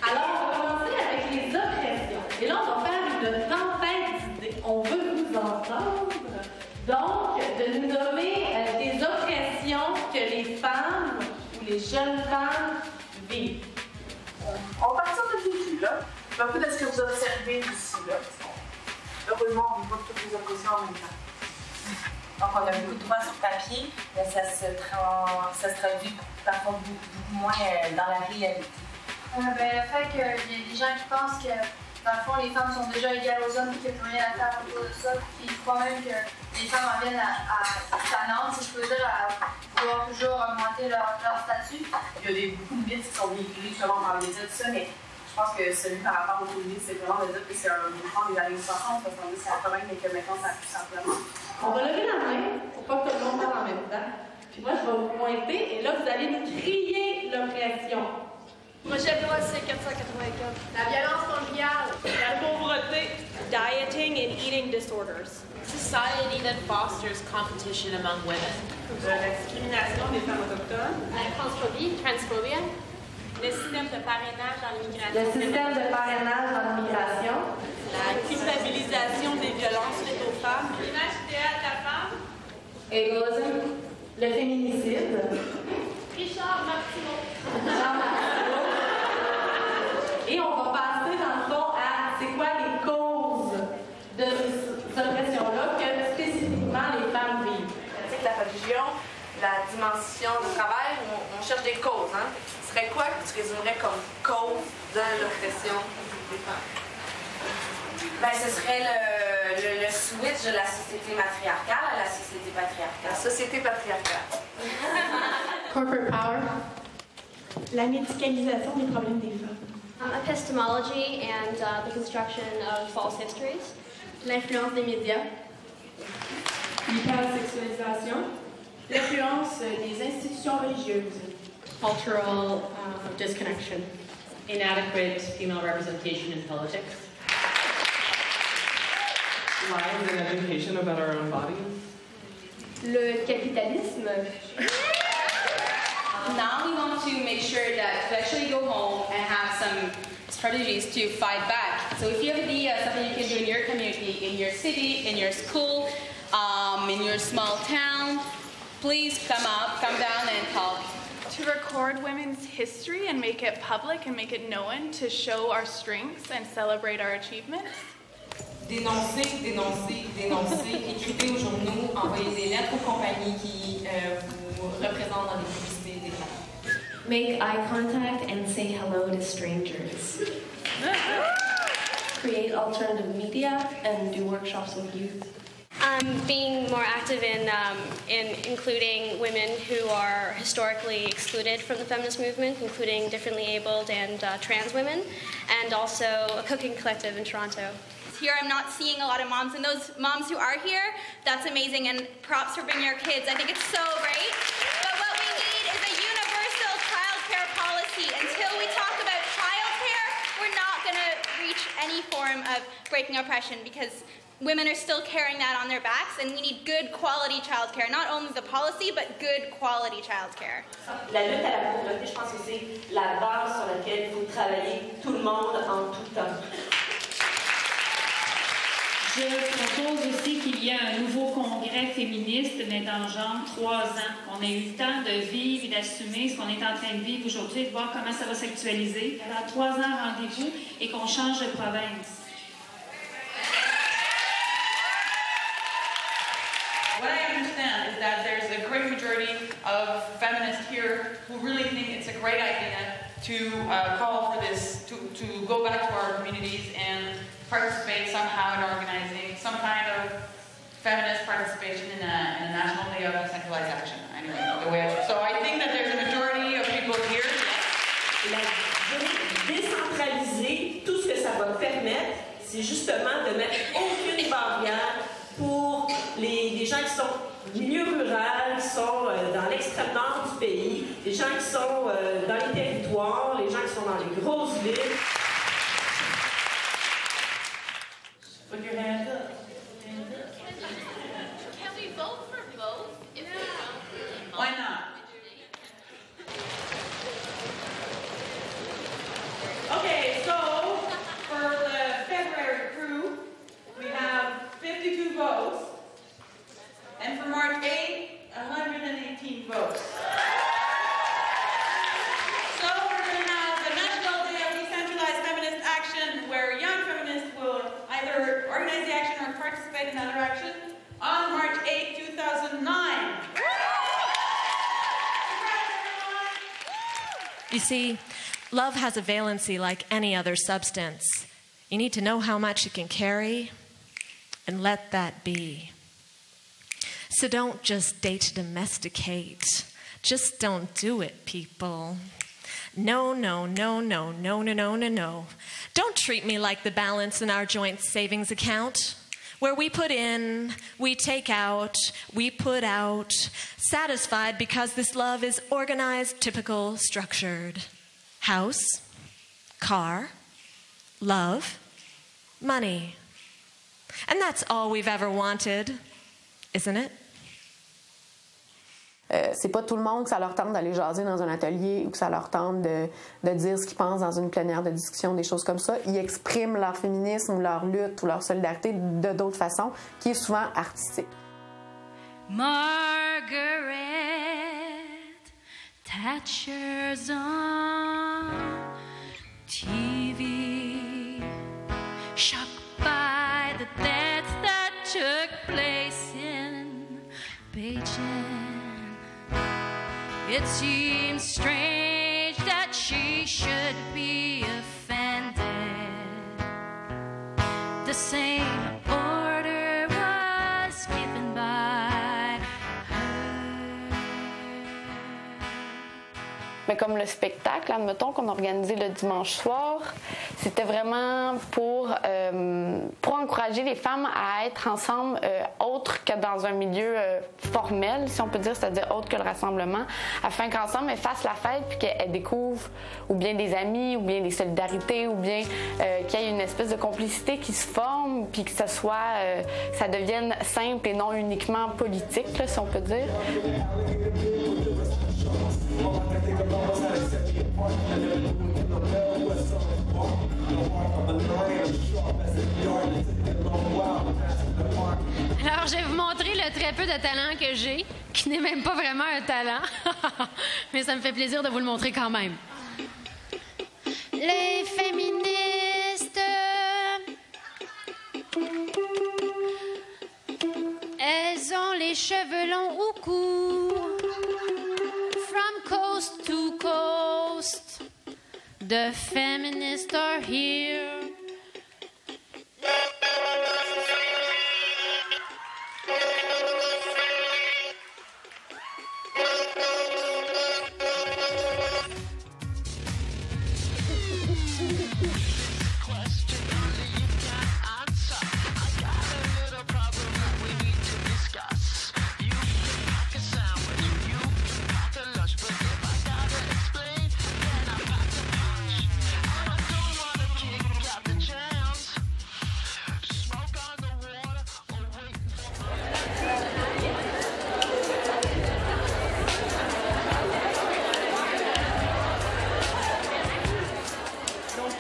[SPEAKER 19] Alors, on va commencer avec les oppressions. Et là, on va faire une tempête d'idées. On veut vous entendre. Donc, de nous nommer des oppressions que les femmes ou les jeunes femmes vivent.
[SPEAKER 21] On va partir de début, là. Un peu de ce que vous observez ici, là. Heureusement, on ne voit pas toutes les oppressions en même temps.
[SPEAKER 22] Donc, on a beaucoup de droits sur papier, mais ça se traduit parfois beaucoup moins dans la réalité.
[SPEAKER 23] Le fait qu'il y a des gens qui pensent que, dans le fond, les femmes sont déjà égales aux hommes et qu'il n'y a plus rien à faire autour de ça, puis ils croient même que les femmes en viennent à tannantes, si je peux dire, à vouloir toujours augmenter leur statut.
[SPEAKER 21] Il y a beaucoup de mythes qui sont véhiculés justement par les médias, tout ça, mais je pense que celui par rapport au féminisme, c'est vraiment de dire que c'est un mouvement des années 60, 70, 80, mais que maintenant ça a plus simplement.
[SPEAKER 19] On va lever la main pour pas que tout le monde parle en même temps. Puis moi, je vais vous pointer et là, vous allez me crier l'oppression.
[SPEAKER 23] Projet de loi C-484. La violence conjugale.
[SPEAKER 11] La pauvreté. Dieting and eating disorders.
[SPEAKER 24] Society that fosters competition among women.
[SPEAKER 11] La discrimination des femmes autochtones.
[SPEAKER 23] La transphobie. Transphobia.
[SPEAKER 24] Le système de parrainage dans l'immigration.
[SPEAKER 19] Le système de parrainage dans l'immigration.
[SPEAKER 11] La culpabilisation des violences faites aux femmes.
[SPEAKER 23] L'image idéale de la femme.
[SPEAKER 19] Egoisme. Le féminicide.
[SPEAKER 23] Richard Martineau.
[SPEAKER 19] Et on va passer dans le fond à c'est quoi les causes de ces oppressions-là que spécifiquement les femmes vivent.
[SPEAKER 21] Tu sais que la religion, la dimension du travail, on cherche des causes. Hein? Ce serait quoi que tu résumerais comme cause de l'oppression des femmes?
[SPEAKER 22] Ben, ce serait le switch de la société matriarcale à la société patriarcale.
[SPEAKER 21] La société patriarcale.
[SPEAKER 23] Corporate power.
[SPEAKER 11] La médicalisation des problèmes des femmes.
[SPEAKER 23] Epistemology and the construction of false histories. L'influence des médias.
[SPEAKER 11] L'hypersexualisation.
[SPEAKER 19] L'influence des institutions religieuses.
[SPEAKER 23] Cultural disconnection.
[SPEAKER 24] Inadequate female representation in politics.
[SPEAKER 26] Lies and education about our own bodies.
[SPEAKER 23] Le capitalisme.
[SPEAKER 28] Now we want to make sure that you actually go home and have some strategies to fight back. So if you have an idea of something you can do in your community, in your city, in your school, in your small town, please come down and talk.
[SPEAKER 27] To record women's history and make it public and make it known, to show our strengths and celebrate our achievements.
[SPEAKER 22] Dénoncer, dénoncer, dénoncer, écrivez aux journaux, envoyez des lettres aux compagnies qui vous représentent dans les publicités des femmes.
[SPEAKER 23] Make eye contact and say hello to strangers. Create alternative media and do workshops with youth.
[SPEAKER 30] Being more active in including women who are historically excluded from the feminist movement, including differently abled and trans women, and also a cooking collective in Toronto.
[SPEAKER 31] Here I'm not seeing a lot of moms, and those moms who are here, that's amazing, and props for bringing your kids. I think it's so great. But what we need is a universal childcare policy. Until we talk about childcare, we're not going to reach any form of breaking oppression, because women are still carrying that on their backs, and we need good quality childcare. Not only the policy, but good quality childcare.
[SPEAKER 19] La lutte à la pauvreté, je pense que c'est la base sur laquelle il faut travailler tout le monde en tout temps.
[SPEAKER 1] Je propose aussi qu'il y ait un nouveau congrès féministe, mais dans genre 3 ans. On a eu le temps de vivre et d'assumer ce qu'on est en train de vivre aujourd'hui et de voir comment ça va s'actualiser. Dans 3 ans, rendez-vous et qu'on change de province.
[SPEAKER 3] What I understand is that there's a great majority of feminists here who really think it's a great idea to call for this, to go back to our communities and participate somehow in organizing some kind of feminist participation in a national day of decentralized action. Anyway, the way so I think that there's a majority of people here.
[SPEAKER 4] Décentraliser, tout ce que ça va permettre, c'est justement de mettre aucune barrière pour les gens qui sont milieu rural, qui sont dans l'extrême nord du pays, les gens qui sont dans les territoires, les gens qui sont dans les grosses villes. Put your hands up.
[SPEAKER 8] Can we vote for both?
[SPEAKER 3] Why not? Okay, so for the February crew, we have 52 votes, and for March 8, 118 votes. So we're going to have the National Day of Decentralized Feminist Action, where young feminists will either organize the action or participate in other action on March 8, 2009.
[SPEAKER 6] You see, love has a valency like any other substance. You need to know how much it can carry and let that be. So don't just date to domesticate. Just don't do it, people. No, no, no, no, no, no, no, no, no. Don't treat me like the balance in our joint savings account, where we put in, we take out, we put out, satisfied because this love is organized, typical, structured. House, car, love, money. And that's all we've ever wanted, isn't it?
[SPEAKER 7] C'est pas tout le monde que ça leur tente d'aller jaser dans un atelier ou que ça leur tente de dire ce qu'ils pensent dans une plénière de discussion, des choses comme ça. Ils expriment leur féminisme ou leur lutte ou leur solidarité de d'autres façons, qui est souvent artistique.
[SPEAKER 29] Margaret Thatcher's on TV, shocked by the deaths that took place in Beijing. It seems strange that she should be offended. The same order was given by
[SPEAKER 9] Mais comme le spectacle, admettons, qu'on organisait le dimanche soir, c'était vraiment pour encourager les femmes à être ensemble autre que dans un milieu formel, si on peut dire, c'est-à-dire autre que le rassemblement, afin qu'ensemble elles fassent la fête puis qu'elles découvrent ou bien des amis, ou bien des solidarités, ou bien qu'il y ait une espèce de complicité qui se forme puis que ça devienne simple et non uniquement politique, là, si on peut dire.
[SPEAKER 10] Alors, je vais vous montrer le très peu de talent que j'ai, qui n'est même pas vraiment un talent, mais ça me fait plaisir de vous le montrer quand même. Les féministes, elles ont les cheveux longs ou courts, from coast to coast, the feminists are here.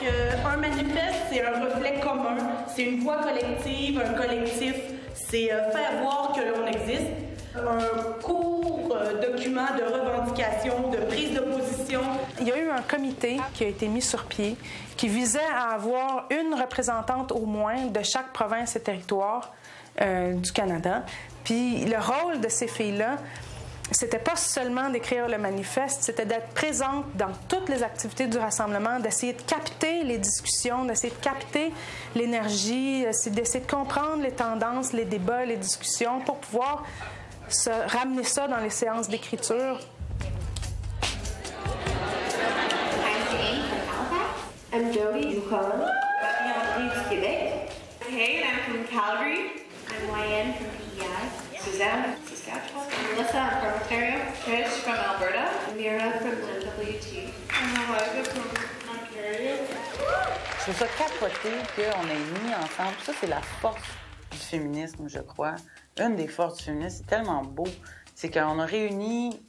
[SPEAKER 11] qu'un manifeste, c'est un reflet commun, c'est une voix collective, un collectif, c'est faire voir que l'on existe. Un court document de revendication, de prise de position.
[SPEAKER 2] Il y a eu un comité qui a été mis sur pied qui visait à avoir une représentante au moins de chaque province et territoire du Canada. Puis le rôle de ces filles-là, c'était pas seulement d'écrire le manifeste, c'était d'être présente dans toutes les activités du rassemblement, d'essayer de capter les discussions, d'essayer de capter l'énergie, d'essayer de comprendre les tendances, les débats, les discussions pour pouvoir ramener ça dans les séances d'écriture.
[SPEAKER 5] I'm Jody Ducon. I'm Quebec. Hey, I'm from Calgary. I'm YN from PEI. Suzanne, Saskatchewan. Melissa, I'm from Ontario. Trish from Alberta. Mira from NWT. I'm Eliza from Ontario.
[SPEAKER 12] Je trouve ça capoté qu'on ait mis ensemble. Ça, c'est la force du féminisme, je crois. Une des forces du féminisme, c'est tellement beau. C'est qu'on a réuni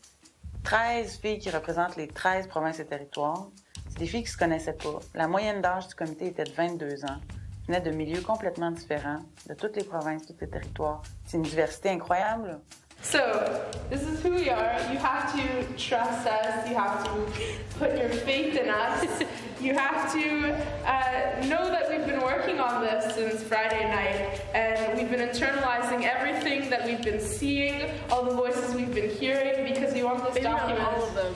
[SPEAKER 12] 13 filles qui représentent les 13 provinces et territoires. C'est des filles qui ne se connaissaient pas. La moyenne d'âge du comité était de 22 ans. Ils venaient de milieux complètement différents, de toutes les provinces, tous les territoires. C'est une diversité incroyable.
[SPEAKER 8] So, this is who we are. You have to trust us. You have to put your faith in us. You have to know that we've been working on this since Friday night, and we've been internalizing everything that we've been seeing, all the voices we've been hearing, because we want this document.
[SPEAKER 9] All of them.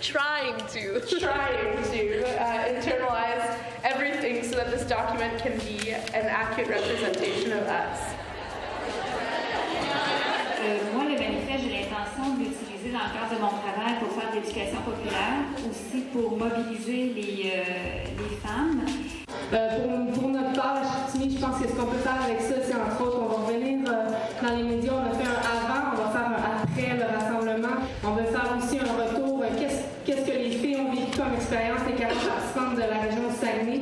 [SPEAKER 9] Trying to
[SPEAKER 8] internalize everything so that this document can be an accurate representation of us.
[SPEAKER 1] Moi, le manifeste, j'ai l'intention de l'utiliser dans le cadre de mon travail pour faire de l'éducation populaire, aussi pour mobiliser les femmes.
[SPEAKER 13] Pour notre part, à Chicoutimi, je pense que ce qu'on peut faire avec ça, c'est entre autres, on va revenir dans les médias, on a fait un avant, on va faire un après le rassemblement. On va faire aussi un retour, qu'est-ce que les filles ont vécu comme expérience, les 40 participantes de la région de Saguenay.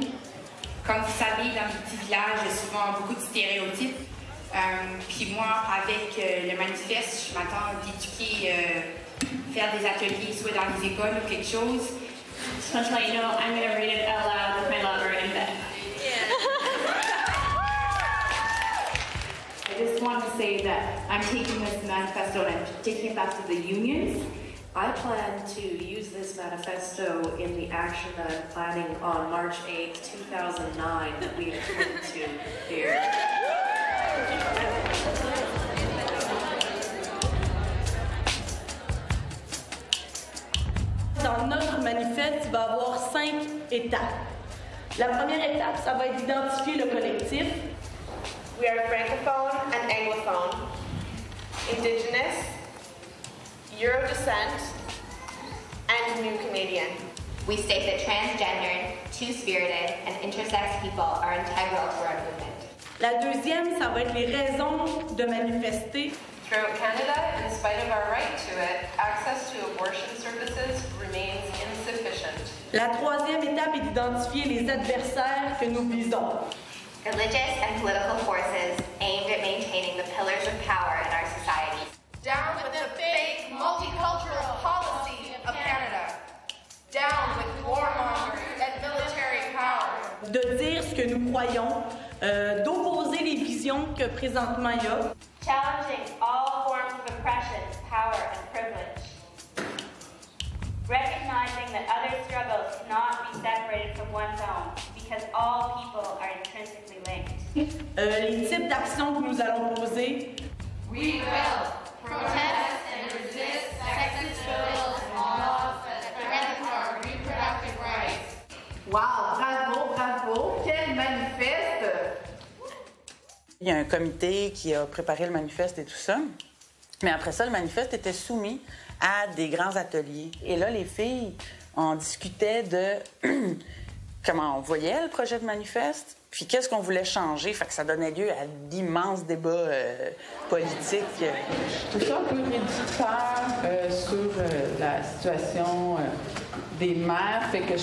[SPEAKER 14] Comme vous savez, dans les petits villages, il y a souvent beaucoup de stéréotypes. Puis moi, avec le manifeste, je m'attends d'éduquer, faire des ateliers, soit dans les écoles ou quelque chose.
[SPEAKER 23] Just want to let you know, I'm going to read it out loud with my lover in bed.
[SPEAKER 15] I just want to say that I'm taking this manifesto and I'm taking it back to the unions. I plan to use this manifesto in the action that I'm planning on March 8th, 2009 that we have committed to here.
[SPEAKER 11] Dans notre manifeste, il va y avoir 5 étapes. La première étape, ça va être d'identifier le collectif.
[SPEAKER 5] We are Francophone and Anglophone, Indigenous, Euro descent, and New Canadian.
[SPEAKER 30] We state that transgendered, two-spirited, and intersex people are integral to our movement.
[SPEAKER 11] La deuxième, ça va être les raisons de manifester.
[SPEAKER 22] Throughout Canada, in spite of our right to it, access to abortion services remains insufficient.
[SPEAKER 11] La troisième étape est d'identifier les adversaires que nous visons.
[SPEAKER 30] Religious and political forces aimed at maintaining the pillars of power in our societies.
[SPEAKER 22] Down with the fake multicultural policy of Canada. Down with warmongers and military power.
[SPEAKER 11] De dire ce que nous croyons, d'opposer les visions que présentement il y a.
[SPEAKER 23] Challenging all forms of oppression, power, and privilege. Recognizing that other struggles cannot be separated from one's own, because all people are intrinsically linked.
[SPEAKER 11] Les types d'actions que nous allons poser.
[SPEAKER 22] We will protest and resist sexist bills and laws that threaten our reproductive rights.
[SPEAKER 19] Wow, bravo, bravo, quel manifeste!
[SPEAKER 12] Il y a un comité qui a préparé le manifeste et tout ça. Mais après ça, le manifeste était soumis à des grands ateliers. Et là, les filles, on discutait de comment on voyait le projet de manifeste, puis qu'est-ce qu'on voulait changer. Fait que ça donnait lieu à d'immenses débats politiques.
[SPEAKER 26] Je trouve ça un peu réducteur sur la situation des mères. Fait que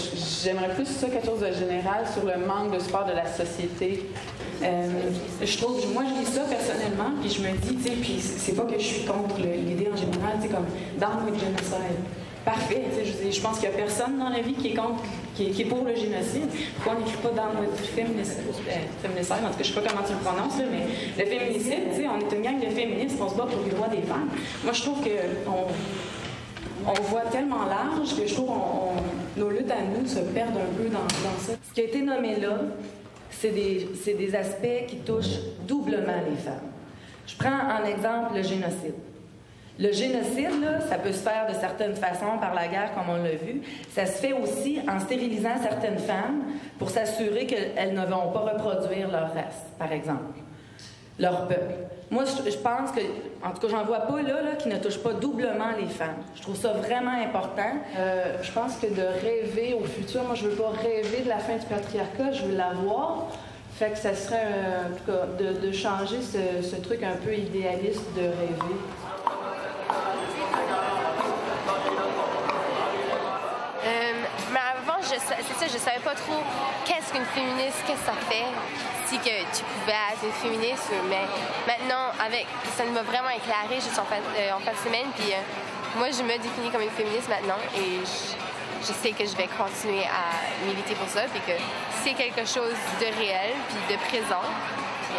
[SPEAKER 26] j'aimerais plus ça, quelque chose de général sur le manque de support de la société.
[SPEAKER 16] Je trouve, moi je lis ça personnellement, puis je me dis, tu sais, puis c'est pas que je suis contre l'idée en général, tu sais, comme down with genocide. parfait. Je pense qu'il n'y a personne dans la vie qui est contre, qui est pour le génocide. Pourquoi on n'écrit pas dans notre féminicide, en tout cas, je sais pas comment tu le prononces, là, mais le féminicide, on est une gang de féministes, on se bat pour les droits des femmes. Moi, je trouve qu'on voit tellement large que je trouve nos luttes à nous se perdent un peu dans ça.
[SPEAKER 3] Ce qui a été nommé là, c'est des aspects qui touchent doublement les femmes. Je prends en exemple le génocide. Le génocide, là, ça peut se faire de certaines façons par la guerre, comme on l'a vu. Ça se fait aussi en stérilisant certaines femmes pour s'assurer qu'elles ne vont pas reproduire leur race, par exemple, leur peuple. Moi, je pense que, en tout cas, j'en vois pas là qui ne touche pas doublement les femmes. Je trouve ça vraiment important.
[SPEAKER 16] Je pense que de rêver au futur, moi, je veux pas rêver de la fin du patriarcat, je veux l'avoir. Fait que ça serait, en tout cas, de changer ce truc un peu idéaliste de rêver.
[SPEAKER 4] Mais avant, c'est ça, je savais pas trop qu'est-ce qu'une féministe, qu'est-ce que ça fait, si que tu pouvais être une féministe. Mais maintenant, ça m'a vraiment éclairé juste en fin de semaine. Puis moi, je me définis comme une féministe maintenant et je sais que je vais continuer à militer pour ça, puis que c'est quelque chose de réel, puis de présent. Puis,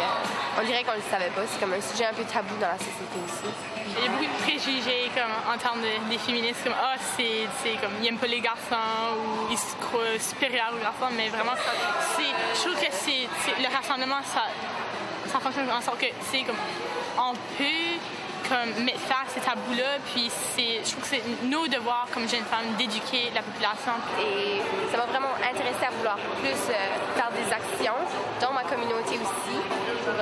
[SPEAKER 4] on dirait qu'on ne le savait pas. C'est comme un sujet un peu tabou dans la société aussi.
[SPEAKER 8] Il y a beaucoup de préjugés en termes des féministes, comme c'est comme ils n'aiment pas les garçons ou ils se croient supérieurs aux garçons, mais vraiment, je trouve que le rassemblement, ça fonctionne en sorte que c'est comme on peut mettre face à ces tabous-là, puis je trouve que c'est nos devoirs comme jeunes femmes d'éduquer la population.
[SPEAKER 4] Et ça m'a vraiment intéressée à vouloir plus faire des actions dans ma communauté aussi pour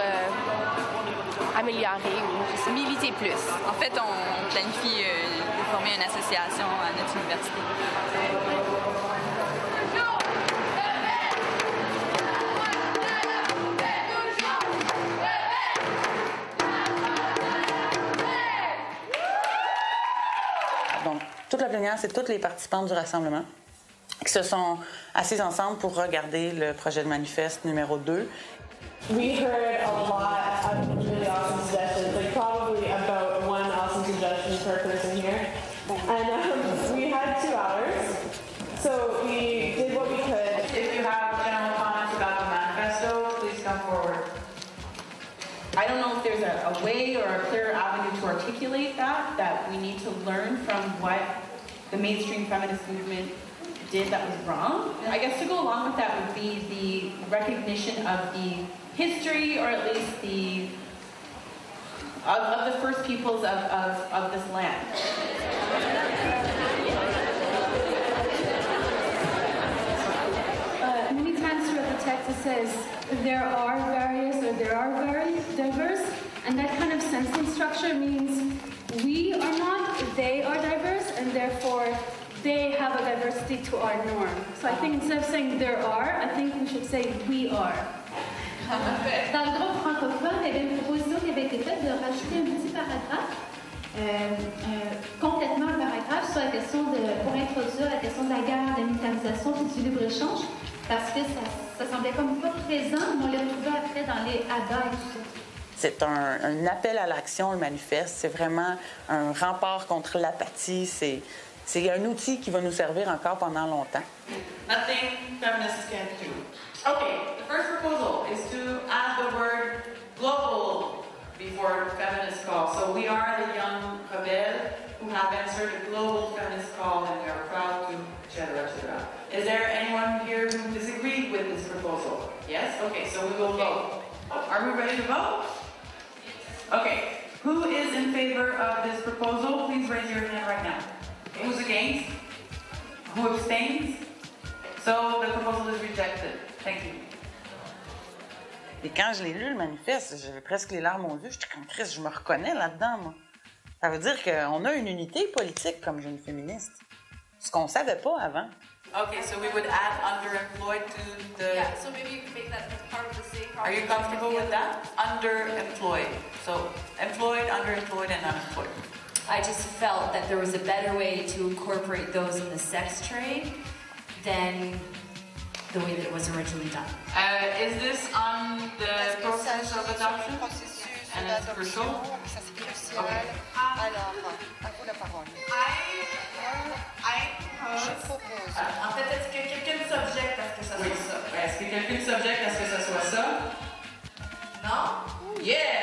[SPEAKER 4] améliorer ou juste militer plus.
[SPEAKER 17] En fait, on planifie de former une association à notre université.
[SPEAKER 12] Donc, toute la plénière, c'est toutes les participantes du rassemblement qui se sont assises ensemble pour regarder le projet de manifeste numéro 2.
[SPEAKER 13] We heard a lot of really awesome suggestions, like probably about one awesome suggestion per person here. And we had 2 hours, so we did what we could.
[SPEAKER 18] If you have general comments about the manifesto, please come forward.
[SPEAKER 20] I don't know if there's a way or a clear avenue to articulate that we need to learn from what the mainstream feminist movement did that was wrong. I guess to go along with that would be the recognition of the history, or at least of the first peoples of this land.
[SPEAKER 23] Many times throughout the text it says there are various or there are very diverse, and that kind of sentence structure means we are not, they are diverse, and therefore they have a diversity to our norm. So I think instead of saying there are, I think we should say we are.
[SPEAKER 15] Dans le groupe francophone, il y avait une proposition qui avait été faite de rajouter un petit paragraphe, complètement un paragraphe sur la question pour introduire la question de la guerre, de la militarisation et du libre-échange, parce que ça semblait comme pas présent, mais on l'a retrouvé après dans les ADA et tout ça.
[SPEAKER 12] C'est un appel à l'action, le manifeste. C'est vraiment un rempart contre l'apathie. C'est un outil qui va nous servir encore pendant longtemps.
[SPEAKER 18] Nothing feminists can't do. Okay, the first proposal is to add the word global before feminist call. So we are the young Rebelle who have answered a global feminist call, and we are proud to, etc., etc. Is there anyone here who disagreed with this proposal? Yes? Okay, so we will vote. Are we ready to vote? Okay, who is in favor of this proposal? Please raise your hand right now. Okay, who's against? Who abstains? So the proposal is rejected. Thank you.
[SPEAKER 12] Et quand je l'ai lu, le manifeste, j'avais presque les larmes aux yeux. J'étais comme Chris, je me reconnais là-dedans, moi. Ça veut dire qu'on a une unité politique comme jeune féministe. Ce qu'on ne savait pas avant.
[SPEAKER 18] Okay, so we would add underemployed to the...
[SPEAKER 23] Yeah, so maybe you can make that part of the same
[SPEAKER 18] Are you comfortable with that? Underemployed. So employed, underemployed, and unemployed.
[SPEAKER 21] I just felt that there was a better way to incorporate those in the sex trade than the way that it was originally done.
[SPEAKER 18] Is this on the process of adoption? And it's crucial? Okay.
[SPEAKER 15] Alors, à vous la parole.
[SPEAKER 18] En fait, est-ce que quelqu'un s'objecte à ce que ça soit ça? Est-ce que quelqu'un s'objecte à ce que ça soit ça? Non? Yeah!